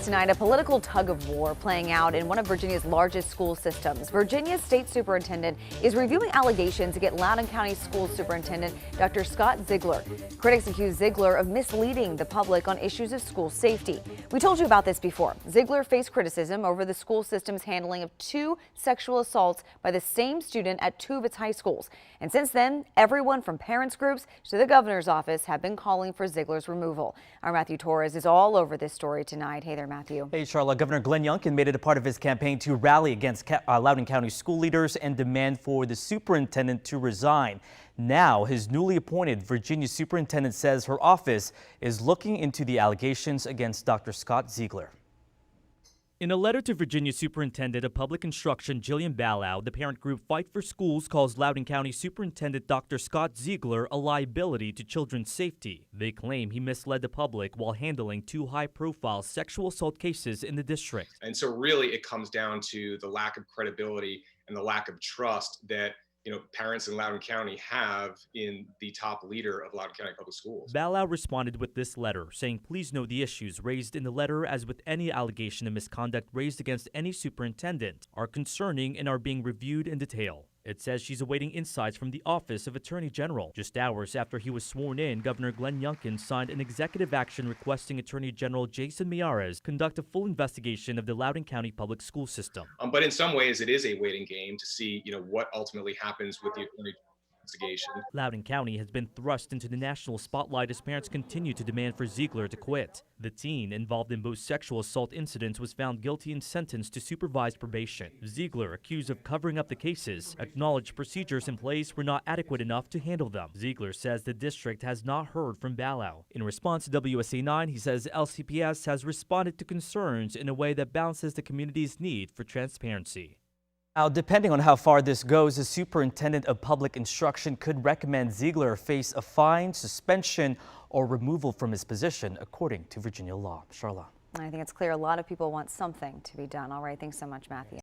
tonight, a political tug of war playing out in one of Virginia's largest school systems. Virginia's state superintendent is reviewing allegations against Loudoun County School Superintendent Dr. Scott Ziegler. Critics accuse Ziegler of misleading the public on issues of school safety. We told you about this before. Ziegler faced criticism over the school system's handling of 2 sexual assaults by the same student at 2 of its high schools. And since then, everyone from parents groups to the governor's office have been calling for Ziegler's removal. Our Matthew Torres is all over this story tonight. Hey there, Matthew. Hey, Charlotte. Governor Glenn Youngkin made it a part of his campaign to rally against Loudoun County school leaders and demand for the superintendent to resign. Now, his newly appointed Virginia superintendent says her office is looking into the allegations against Dr. Scott Ziegler. In a letter to Virginia Superintendent of Public Instruction Jillian Balow, the parent group Fight for Schools calls Loudoun County Superintendent Dr. Scott Ziegler a liability to children's safety. They claim he misled the public while handling 2 high-profile sexual assault cases in the district. And so really it comes down to the lack of credibility and the lack of trust that parents in Loudoun County have in the top leader of Loudoun County Public Schools. Balow responded with this letter, saying please note the issues raised in the letter, as with any allegation of misconduct raised against any superintendent, are concerning and are being reviewed in detail. It says she's awaiting insights from the Office of Attorney General. Just hours after he was sworn in, Governor Glenn Youngkin signed an executive action requesting Attorney General Jason Miyares conduct a full investigation of the Loudoun County public school system. But in some ways, it is a waiting game to see, what ultimately happens with the Attorney General investigation. Loudoun County has been thrust into the national spotlight as parents continue to demand for Ziegler to quit. The teen involved in both sexual assault incidents was found guilty and sentenced to supervised probation. Ziegler, accused of covering up the cases, acknowledged procedures in place were not adequate enough to handle them. Ziegler says the district has not heard from Balow. In response to WSA 9, he says LCPS has responded to concerns in a way that balances the community's need for transparency. Now, depending on how far this goes, the superintendent of public instruction could recommend Ziegler face a fine, suspension, or removal from his position, according to Virginia law. Charlotte. I think it's clear a lot of people want something to be done. All right. Thanks so much, Matthew.